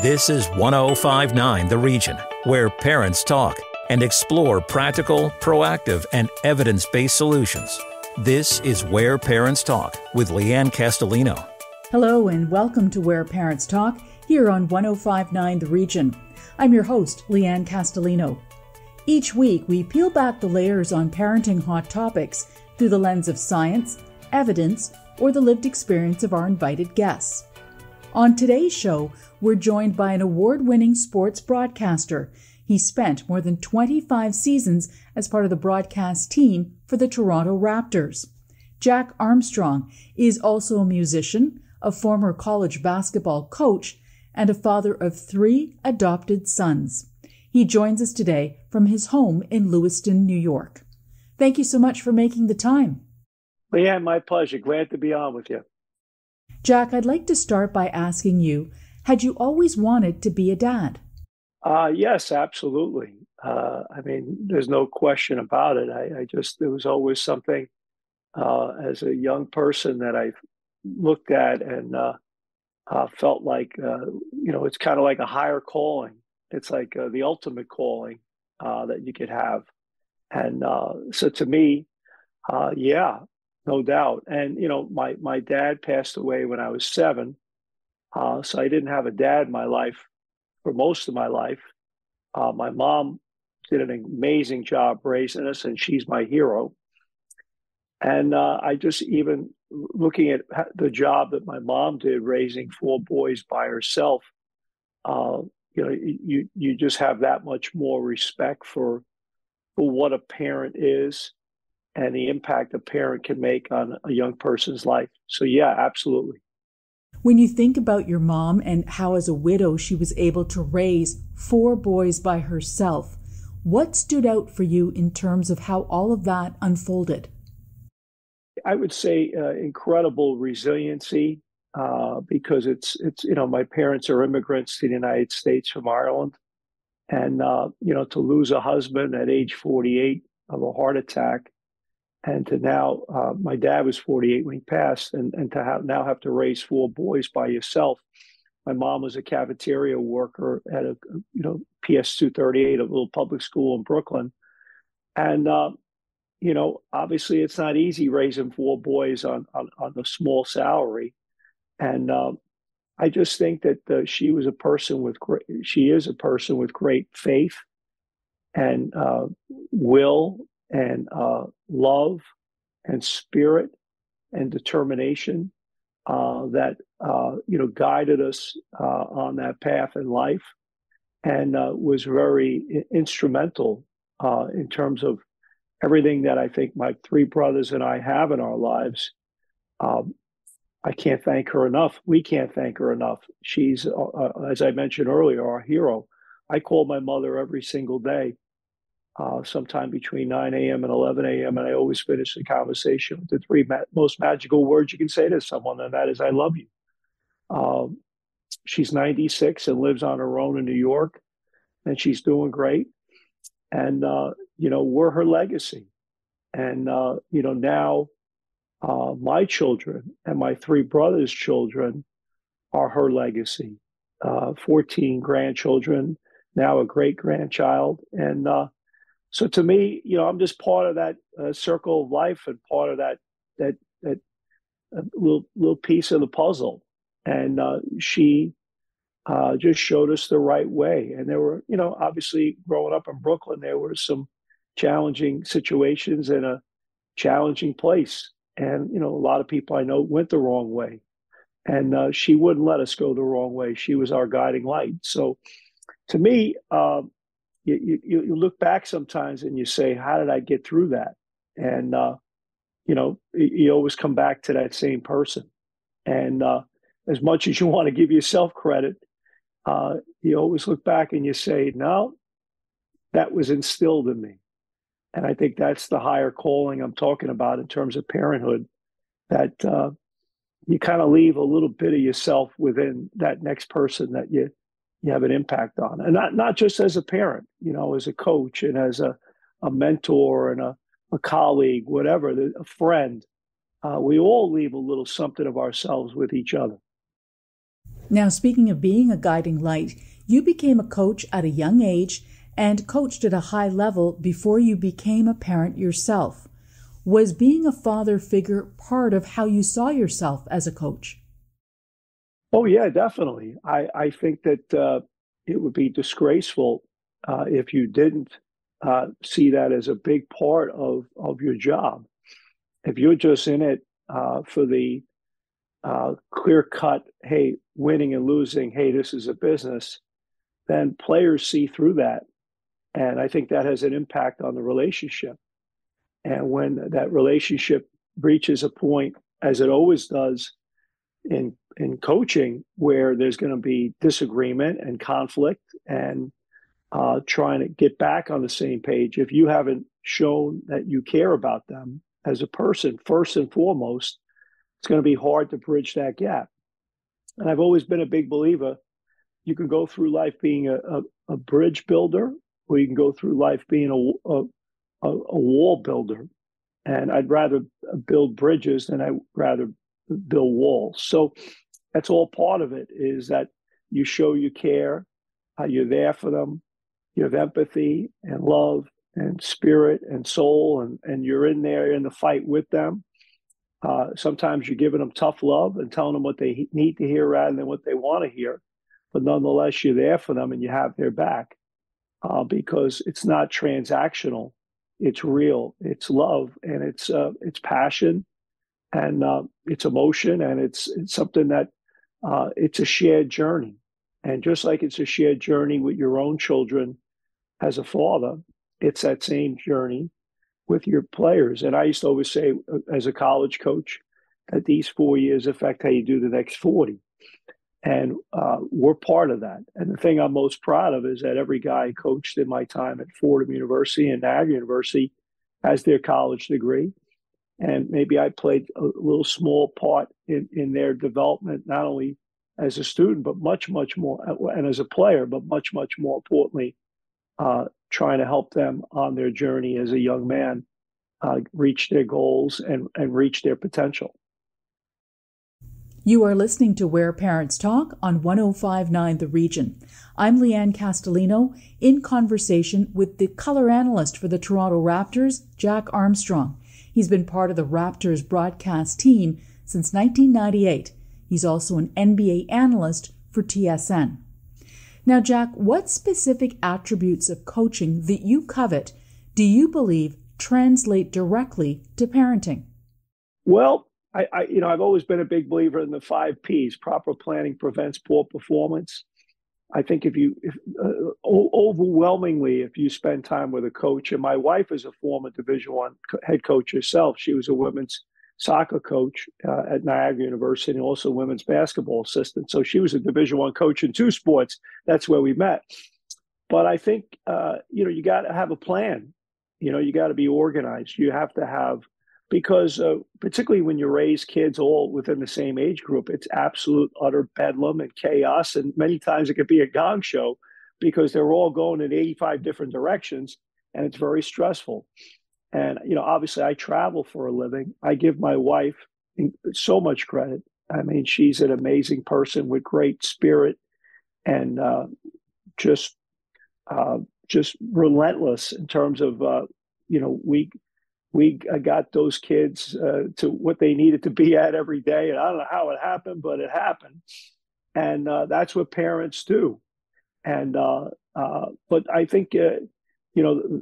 This is 1059 The Region, where parents talk and explore practical, proactive, and evidence-based solutions. This is Where Parents Talk with Lianne Castelino. Hello and welcome to Where Parents Talk here on 1059 The Region. I'm your host, Lianne Castelino. Each week, we peel back the layers on parenting hot topics through the lens of science, evidence, or the lived experience of our invited guests. On today's show, we're joined by an award-winning sports broadcaster. He spent more than 25 seasons as part of the broadcast team for the Toronto Raptors. Jack Armstrong is also a musician, a former college basketball coach, and a father of 3 adopted sons. He joins us today from his home in Lewiston, New York. Thank you so much for making the time. Lianne, my pleasure. Glad to be on with you. Jack, I'd like to start by asking you, had you always wanted to be a dad? Yes, absolutely. There's no question about it. There was always something as a young person that I looked at and felt like, it's kind of like a higher calling. It's like the ultimate calling that you could have. And so to me, yeah. No doubt. And, my dad passed away when I was 7. So I didn't have a dad in my life for most of my life. My mom did an amazing job raising us, and she's my hero. And I just even looking at the job that my mom did raising 4 boys by herself, you just have that much more respect for what a parent is and the impact a parent can make on a young person's life. So yeah, absolutely. When you think about your mom and how as a widow she was able to raise 4 boys by herself, what stood out for you in terms of how all of that unfolded? I would say incredible resiliency because it's my parents are immigrants to the United States from Ireland. And, to lose a husband at age 48 of a heart attack, and to now, my dad was 48 when he passed, and to now have to raise 4 boys by yourself. My mom was a cafeteria worker at a PS 238, a little public school in Brooklyn, and obviously it's not easy raising 4 boys on a small salary, and I just think that she is a person with great faith and will and love and spirit and determination that guided us on that path in life, and was very instrumental in terms of everything that I think my 3 brothers and I have in our lives. I can't thank her enough. We can't thank her enough. She's, as I mentioned earlier, our hero. I call my mother every single day. Sometime between 9 a.m. and 11 a.m. And I always finish the conversation with the 3 most magical words you can say to someone, and that is, I love you. She's 96 and lives on her own in New York, and she's doing great. And, we're her legacy. And, now my children and my 3 brothers' children are her legacy. 14 grandchildren, now a great-grandchild. And, so to me, I'm just part of that circle of life and part of that little piece of the puzzle. And she just showed us the right way. And there were, obviously growing up in Brooklyn, there were some challenging situations in a challenging place. And, a lot of people I know went the wrong way. And she wouldn't let us go the wrong way. She was our guiding light. So to me, you look back sometimes and you say, how did I get through that? And, you always come back to that same person. And as much as you want to give yourself credit, you always look back and you say, no, that was instilled in me. And I think that's the higher calling I'm talking about in terms of parenthood, that you kind of leave a little bit of yourself within that next person that you have an impact on. And not just as a parent, as a coach and as a mentor and a colleague, whatever, a friend. We all leave a little something of ourselves with each other. Now, speaking of being a guiding light, you became a coach at a young age and coached at a high level before you became a parent yourself. Was being a father figure part of how you saw yourself as a coach? Oh, yeah, definitely. I think that it would be disgraceful if you didn't see that as a big part of your job. If you're just in it for the clear cut, hey, winning and losing, hey, this is a business, then players see through that. And I think that has an impact on the relationship. And when that relationship reaches a point, as it always does in coaching, where there's going to be disagreement and conflict and trying to get back on the same page, if you haven't shown that you care about them as a person, first and foremost, it's going to be hard to bridge that gap. And I've always been a big believer. You can go through life being a bridge builder, or you can go through life being a wall builder. And I'd rather build bridges than I'd rather build walls. So that's all part of it, is that you show you care, you're there for them, you have empathy and love and spirit and soul, and you're in there in the fight with them. Sometimes you're giving them tough love and telling them what they need to hear rather than what they want to hear. But nonetheless, you're there for them and you have their back because it's not transactional. It's real. It's love, and it's passion, and it's emotion, and it's something that it's a shared journey. And just like it's a shared journey with your own children as a father, it's that same journey with your players. And I used to always say, as a college coach, that these 4 years affect how you do the next 40. And we're part of that. And the thing I'm most proud of is that every guy I coached in my time at Fordham University and Niagara University has their college degree. And maybe I played a little small part in their development, not only as a student, but much, much more, and as a player, but much, much more importantly, trying to help them on their journey as a young man reach their goals and reach their potential. You are listening to Where Parents Talk on 105.9 The Region. I'm Lianne Castelino, in conversation with the color analyst for the Toronto Raptors, Jack Armstrong. He's been part of the Raptors broadcast team since 1998. He's also an NBA analyst for TSN. Now, Jack, what specific attributes of coaching that you covet do you believe translate directly to parenting? Well, I've always been a big believer in the 5 Ps. Proper planning prevents poor performance. I think overwhelmingly, if you spend time with a coach, and my wife is a former Division I head coach herself. She was a women's soccer coach at Niagara University and also women's basketball assistant. So she was a Division I coach in 2 sports. That's where we met. But I think, you got to have a plan. You got to be organized. You have to have, because particularly when you raise kids all within the same age group, it's absolute utter bedlam and chaos. And many times it could be a gong show because they're all going in 85 different directions, and it's very stressful. And, obviously I travel for a living. I give my wife so much credit. I mean, she's an amazing person with great spirit and just relentless in terms of, we got those kids to what they needed to be at every day. And I don't know how it happened, but it happened. And that's what parents do. And but I think,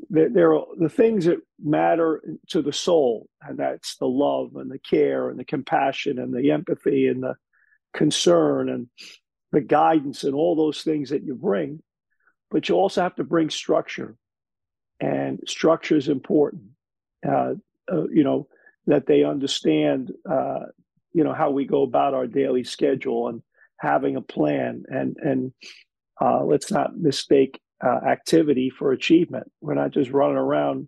there are the things that matter to the soul, and that's the love and the care and the compassion and the empathy and the concern and the guidance and all those things that you bring. But you also have to bring structure, and structure is important. That they understand, how we go about our daily schedule and having a plan, and let's not mistake activity for achievement. We're not just running around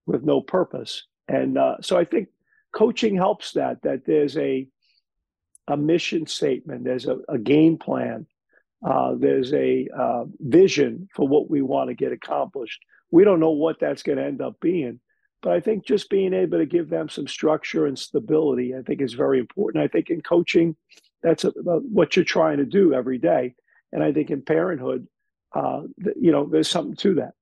with no purpose. And so I think coaching helps that there's a mission statement, there's a game plan, there's a vision for what we want to get accomplished. We don't know what that's going to end up being, but I think just being able to give them some structure and stability, I think is very important. I think in coaching, that's what you're trying to do every day. And I think in parenthood, there's something to that.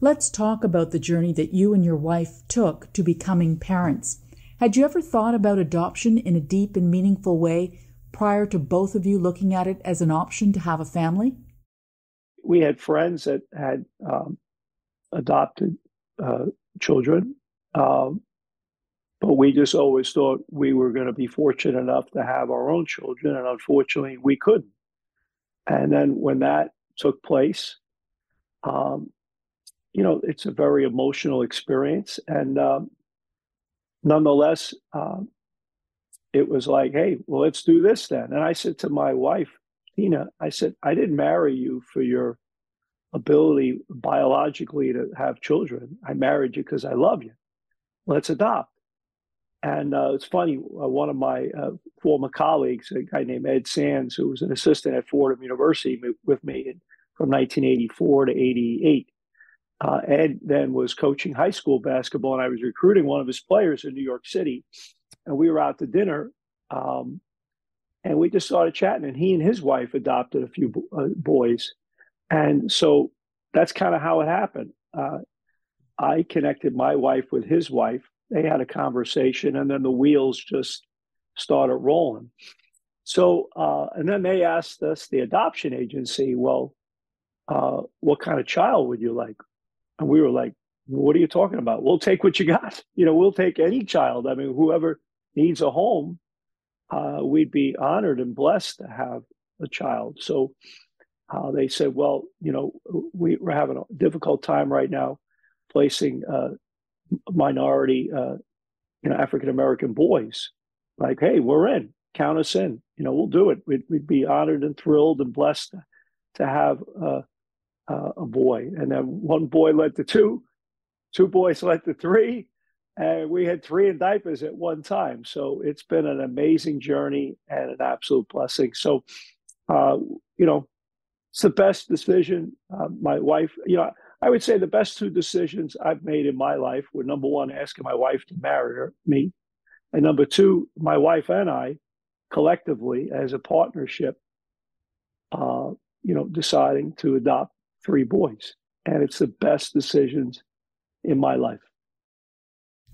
Let's talk about the journey that you and your wife took to becoming parents. Had you ever thought about adoption in a deep and meaningful way prior to both of you looking at it as an option to have a family? We had friends that had adopted children, but we just always thought we were going to be fortunate enough to have our own children, and unfortunately, we couldn't. And then when that took place, it's a very emotional experience, and nonetheless, it was like, hey, well, let's do this then. And I said to my wife, Tina, I said, I didn't marry you for your ability biologically to have children. I married you because I love you. Let's adopt. And it's funny, one of my former colleagues, a guy named Ed Sands, who was an assistant at Fordham University with me from 1984 to 88. Ed then was coaching high school basketball, and I was recruiting one of his players in New York City. And we were out to dinner, and we just started chatting. And he and his wife adopted a few boys. And so that's kind of how it happened. I connected my wife with his wife. They had a conversation, and then the wheels just started rolling. So, and then they asked us, the adoption agency, well, what kind of child would you like? And we were like, what are you talking about? We'll take what you got. We'll take any child. I mean, whoever needs a home, we'd be honored and blessed to have a child. So they said, well, we're having a difficult time right now placing minority, African-American boys. Like, hey, we're in. Count us in. We'll do it. We'd be honored and thrilled and blessed to have a boy. And then one boy led to two boys led to three, and we had three in diapers at one time. So it's been an amazing journey and an absolute blessing. So, it's the best decision. My wife, I would say the best two decisions I've made in my life were, number one, asking my wife to marry me. And number two, my wife and I collectively as a partnership, deciding to adopt three boys. And it's the best decisions in my life.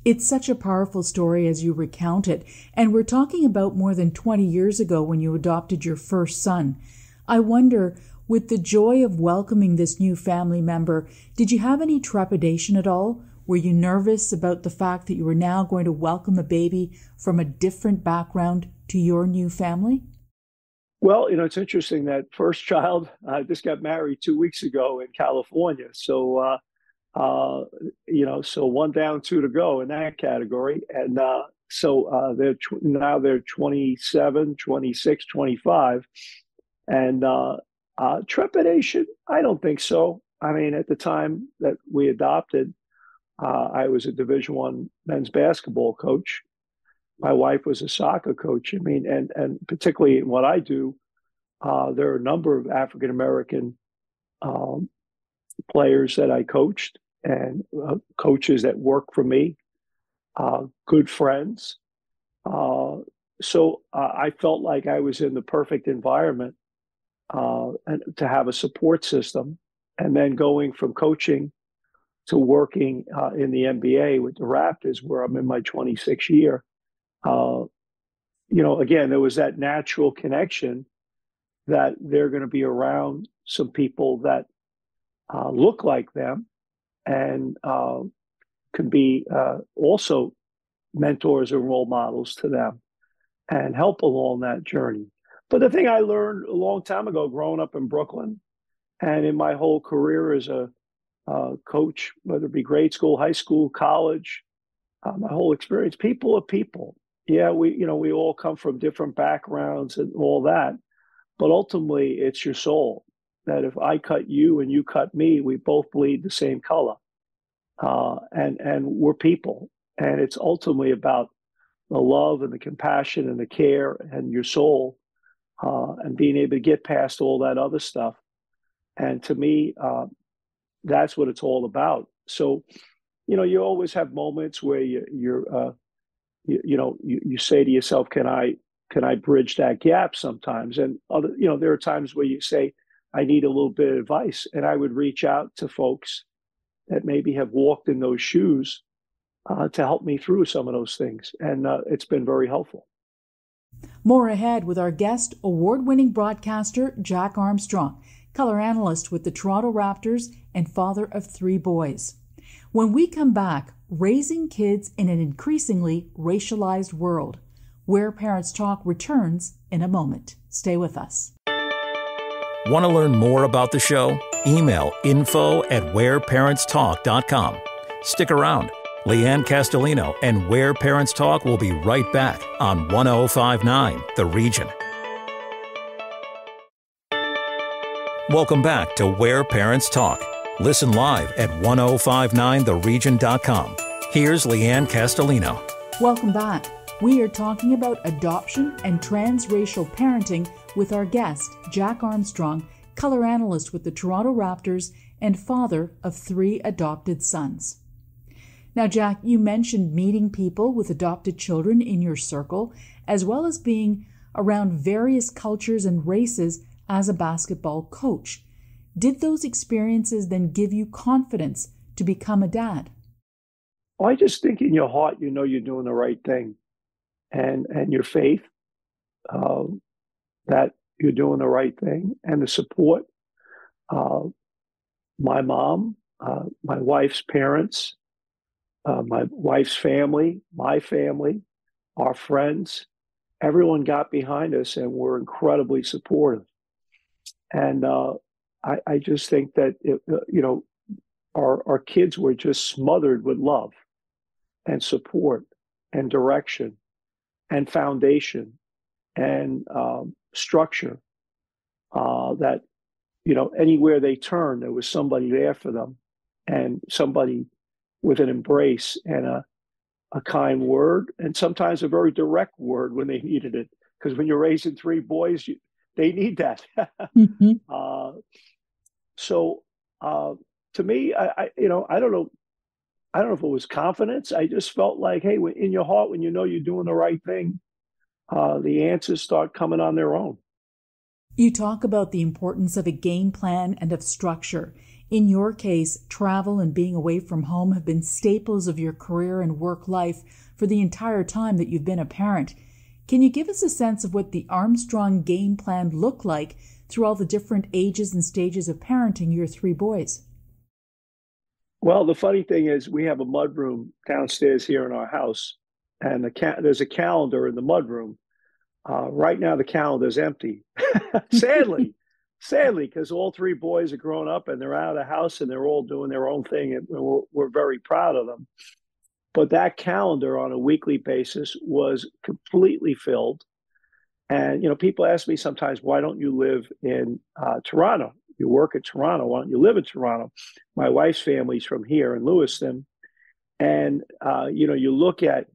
It's such a powerful story as you recount it. And we're talking about more than 20 years ago when you adopted your first son. I wonder, with the joy of welcoming this new family member, did you have any trepidation at all? Were you nervous about the fact that you were now going to welcome a baby from a different background to your new family? Well, it's interesting that first child, I just got married 2 weeks ago in California. So, so one down, two to go in that category. And they're 27, 26, 25. And trepidation, I don't think so. I mean, at the time that we adopted, I was a Division I men's basketball coach. My wife was a soccer coach. I mean, and particularly in what I do, there are a number of African-American players that I coached and coaches that work for me, good friends. So I felt like I was in the perfect environment and to have a support system. And then going from coaching to working in the NBA with the Raptors, where I'm in my 26th year, again, there was that natural connection that they're going to be around some people that look like them and could be also mentors and role models to them and help along that journey. But the thing I learned a long time ago, growing up in Brooklyn and in my whole career as a coach, whether it be grade school, high school, college, my whole experience, people are people. Yeah, we all come from different backgrounds and all that, but ultimately it's your soul. That if I cut you and you cut me, we both bleed the same color, and we're people. And it's ultimately about the love and the compassion and the care and your soul, and being able to get past all that other stuff. And to me, that's what it's all about. So, you always have moments where you say to yourself, can I can I bridge that gap sometimes? And other, there are times where you say, I need a little bit of advice, and I would reach out to folks that maybe have walked in those shoes to help me through some of those things. And it's been very helpful. More ahead with our guest, award-winning broadcaster Jack Armstrong, color analyst with the Toronto Raptors and father of 3 boys. When we come back, raising kids in an increasingly racialized world. Where Parents Talk returns in a moment. Stay with us. Want to learn more about the show? Email info@whereparentstalk.com. Stick around. Lianne Castelino and Where Parents Talk will be right back on 1059 The Region. Welcome back to Where Parents Talk. Listen live at 1059theregion.com. Here's Lianne Castelino. Welcome back. We are talking about adoption and transracial parenting with our guest, Jack Armstrong, color analyst with the Toronto Raptors and father of 3 adopted sons. Now, Jack, you mentioned meeting people with adopted children in your circle, as well as being around various cultures and races as a basketball coach. Did those experiences then give you confidence to become a dad? Well, I just think in your heart, you're doing the right thing. And your faith that you're doing the right thing, and the support. My mom, my wife's parents, my wife's family, my family, our friends, everyone got behind us and were incredibly supportive. And I just think that, our kids were just smothered with love and support and direction and foundation and structure, that, anywhere they turned, there was somebody there for them, and somebody with an embrace and a kind word, and sometimes a very direct word when they needed it. Because when you're raising 3 boys, they need that. Mm-hmm. So to me, I don't know. I don't know if it was confidence. I just felt like, hey, in your heart, when you're doing the right thing, the answers start coming on their own. You talk about the importance of a game plan and of structure. In your case, travel and being away from home have been staples of your career and work life for the entire time that you've been a parent. Can you give us a sense of what the Armstrong game plan looked like through all the different ages and stages of parenting your 3 boys? Well, the funny thing is, we have a mudroom downstairs here in our house, and there's a calendar in the mudroom. Right now, the calendar is empty, sadly, because all 3 boys are grown up and they're out of the house and they're all doing their own thing, and we're very proud of them. But that calendar on a weekly basis was completely filled. And, people ask me sometimes, why don't you live in Toronto? You work in Toronto. Why don't you live in Toronto? My wife's family's from here in Lewiston. And, you look at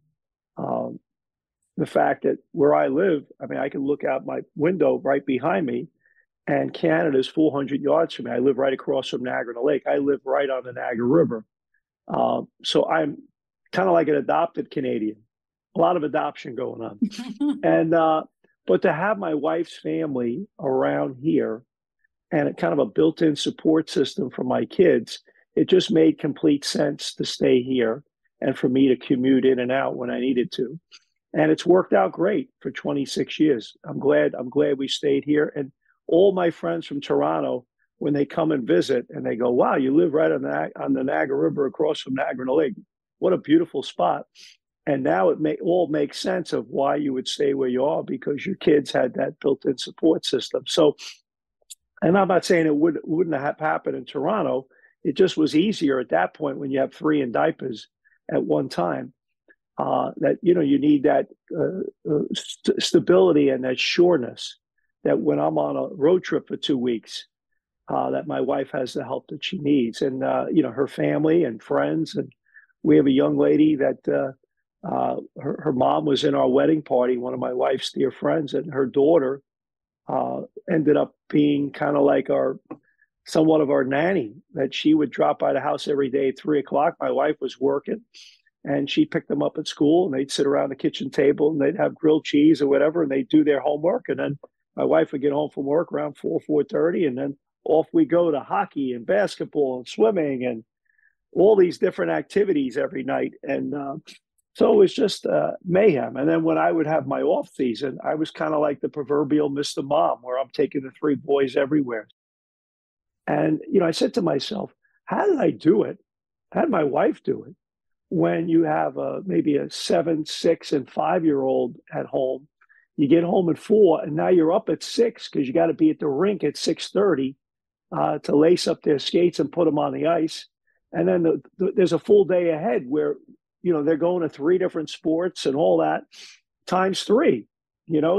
the fact that where I live, I can look out my window right behind me, and Canada's 400 yards from me. I live right across from Niagara-on-the-Lake. I live right on the Niagara River. So I'm kind of like an adopted Canadian. A lot of adoption going on. And but to have my wife's family around here and a kind of a built-in support system for my kids, it just made complete sense to stay here and for me to commute in and out when I needed to. And it's worked out great for 26 years. I'm glad we stayed here. And all my friends from Toronto, when they come and visit and they go, wow, you live right on the Niagara River across from Niagara-on-the-Lake. What a beautiful spot. And now it all makes sense of why you would stay where you are, because your kids had that built-in support system. So, and I'm not saying it wouldn't have happened in Toronto. It just was easier at that point when you have 3 in diapers at one time. That, you need that stability and that sureness that when I'm on a road trip for 2 weeks, that my wife has the help that she needs. And, her family and friends. And we have a young lady that her mom was in our wedding party, one of my wife's dear friends, and her daughter ended up being kind of like somewhat of our nanny, that she would drop by the house every day at 3:00. My wife was working, and she picked them up at school, and they'd sit around the kitchen table and they'd have grilled cheese or whatever, and they'd do their homework. And then my wife would get home from work around 4:30, and then off we go to hockey and basketball and swimming and all these different activities every night. And so it was just mayhem. And then when I would have my off season, I was kind of like the proverbial Mr. Mom, where I'm taking the three boys everywhere. And, I said to myself, how did I do it? How did my wife do it? When you have maybe a 7, 6, and 5-year-old at home, you get home at 4, and now you're up at 6 because you got to be at the rink at 6:30 to lace up their skates and put them on the ice. And then there's a full day ahead where, they're going to 3 different sports and all that times 3,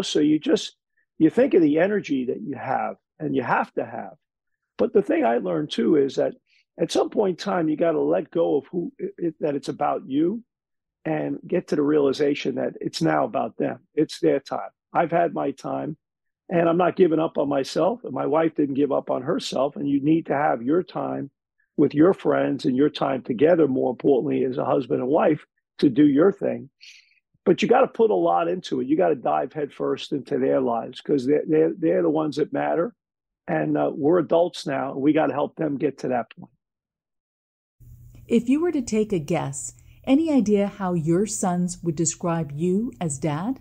so you think of the energy that you have and you have to have. But the thing I learned too is that at some point in time, you got to let go of that it's about you and get to the realization that it's now about them. It's their time. I've had my time, and I'm not giving up on myself, and my wife didn't give up on herself. And you need to have your time with your friends and your time together, more importantly, as a husband and wife, to do your thing. But you got to put a lot into it. You got to dive headfirst into their lives because they're the ones that matter. And we're adults now, and we got to help them get to that point. If you were to take a guess, any idea how your sons would describe you as dad?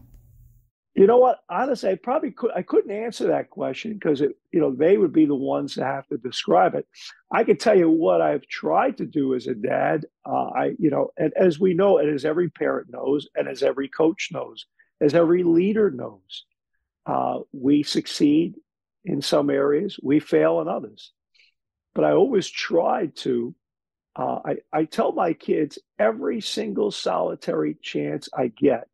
You know what? Honestly, I couldn't answer that question because they would be the ones that have to describe it. I can tell you what I've tried to do as a dad. And as we know, and as every parent knows, and as every coach knows, as every leader knows, we succeed in some areas, we fail in others. But I always try to. I tell my kids every single solitary chance I get,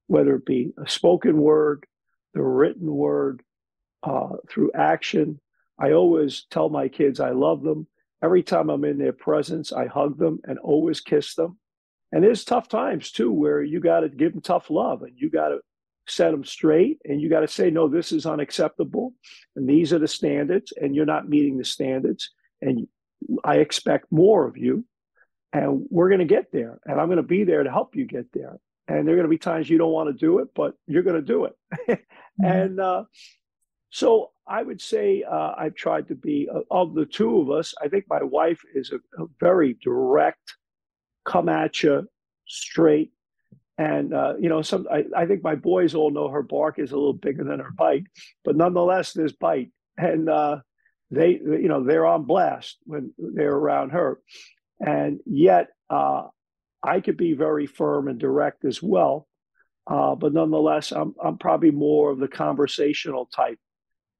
whether it be a spoken word, the written word, through action. I always tell my kids I love them. Every time I'm in their presence, I hug them and always kiss them. And there's tough times too, where you got to give them tough love and you got to set them straight and you got to say, no, this is unacceptable. And these are the standards and you're not meeting the standards. And I expect more of you, and we're going to get there, and I'm going to be there to help you get there. And there are going to be times you don't want to do it, but you're going to do it. And so I would say I've tried to be, of the two of us, I think my wife is a very direct, come at you, straight. And, I think my boys all know her bark is a little bigger than her bite, but nonetheless, there's bite. And they're on blast when they're around her. And yet I could be very firm and direct as well. But nonetheless, I'm probably more of the conversational type.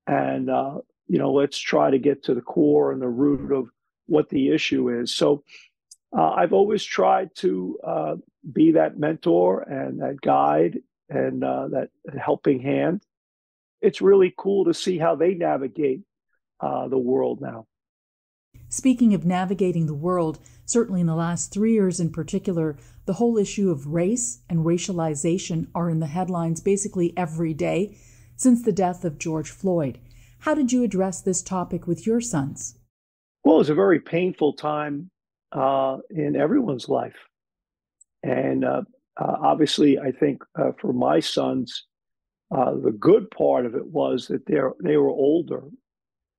And, let's try to get to the core and the root of what the issue is. So I've always tried to be that mentor and that guide and that helping hand. It's really cool to see how they navigate the world now. Speaking of navigating the world, certainly in the last 3 years in particular, the whole issue of race and racialization are in the headlines basically every day since the death of George Floyd. How did you address this topic with your sons? Well, it was a very painful time in everyone's life. And obviously, I think for my sons, the good part of it was that they were older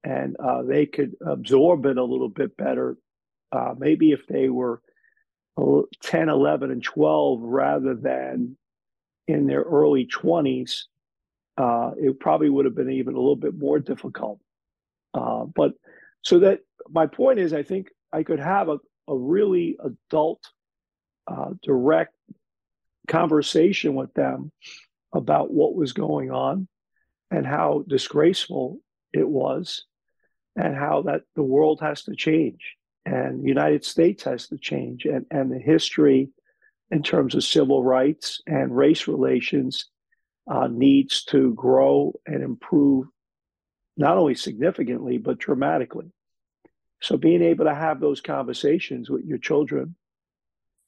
and they could absorb it a little bit better. Maybe if they were 10, 11, and 12 rather than in their early 20s, it probably would have been even a little bit more difficult. But so that my point is, I think I could have a really adult, direct conversation with them about what was going on and how disgraceful it was and how that the world has to change and the United States has to change and the history in terms of civil rights and race relations needs to grow and improve not only significantly, but dramatically. So being able to have those conversations with your children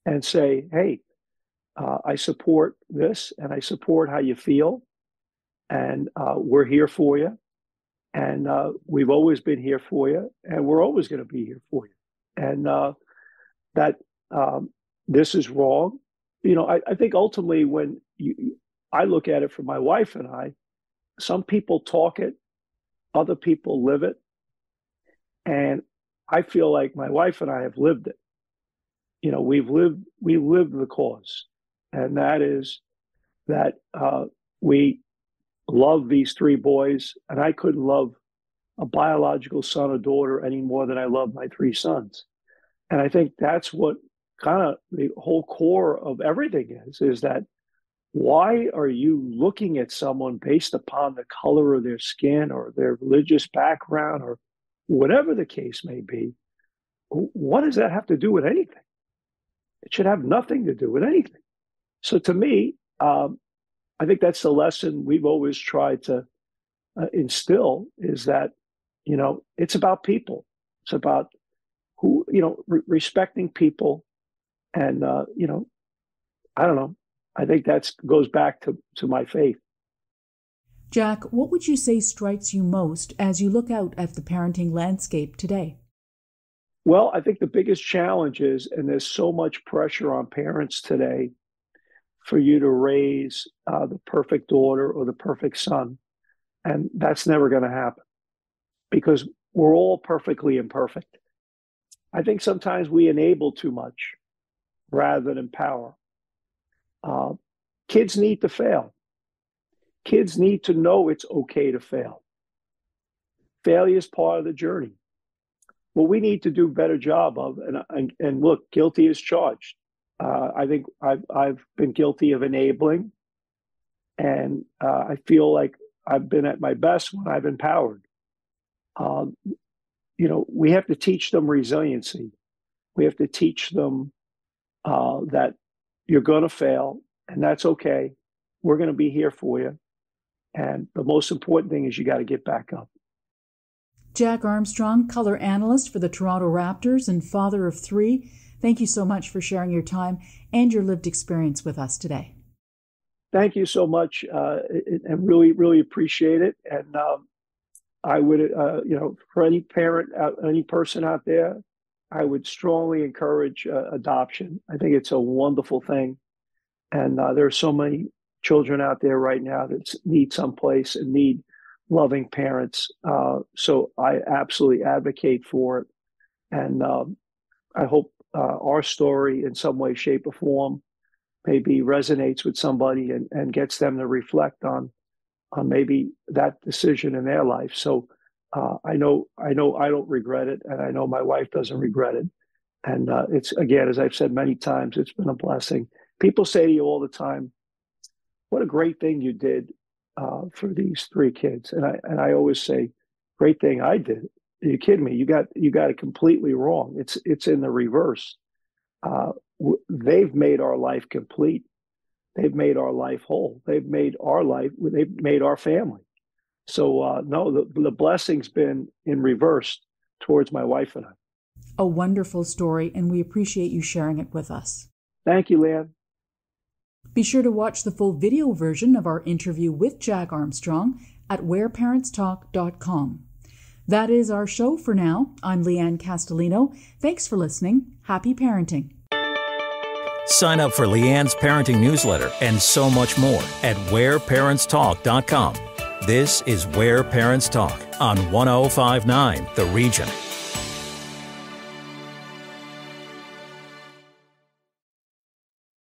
and say, hey, I support this and I support how you feel and we're here for you. And we've always been here for you, and we're always going to be here for you. And that this is wrong. I think ultimately when I look at it from my wife and I, some people talk it, other people live it. And I feel like my wife and I have lived it. We lived the cause. And that is that we love these three boys. And I couldn't love a biological son or daughter any more than I love my three sons. And I think that's what kind of the whole core of everything is that why are you looking at someone based upon the color of their skin or their religious background or whatever the case may be? What does that have to do with anything? It should have nothing to do with anything. So to me, I think that's the lesson we've always tried to instill is that, it's about people. It's about who, respecting people. And, I don't know. I think that goes back to my faith. Jack, what would you say strikes you most as you look out at the parenting landscape today? Well, I think the biggest challenge is, and there's so much pressure on parents today for you to raise the perfect daughter or the perfect son. And that's never going to happen because we're all perfectly imperfect. I think sometimes we enable too much rather than empower. Kids need to fail. Kids need to know it's okay to fail. Failure is part of the journey. What we need to do a better job of, and look, guilty is charged. I think I've been guilty of enabling, and I feel like I've been at my best when I've empowered. We have to teach them resiliency. We have to teach them that you're going to fail, and that's okay. We're going to be here for you. And the most important thing is you got to get back up. Jack Armstrong, color analyst for the Toronto Raptors and father of three, thank you so much for sharing your time and your lived experience with us today. Thank you so much, and really, really appreciate it. And I would, for any parent, any person out there, I would strongly encourage adoption. I think it's a wonderful thing. And there are so many children out there right now that need someplace and need loving parents. So I absolutely advocate for it. And I hope our story in some way, shape, or form maybe resonates with somebody and gets them to reflect on maybe that decision in their life. So I know I don't regret it, and I know my wife doesn't regret it. And it's, again, as I've said many times, it's been a blessing. People say to you all the time, what a great thing you did for these three kids. And I always say, great thing I did. Are you kidding me? You got it completely wrong. It's in the reverse. They've made our life complete. They've made our life whole. They've made our family. So no, the blessing's been in reverse towards my wife and I. A wonderful story, and we appreciate you sharing it with us. Thank you, Lianne. Be sure to watch the full video version of our interview with Jack Armstrong at whereparentstalk.com. That is our show for now. I'm Lianne Castelino. Thanks for listening. Happy parenting. Sign up for Lianne's parenting newsletter and so much more at whereparentstalk.com. This is Where Parents Talk on 105.9 The Region.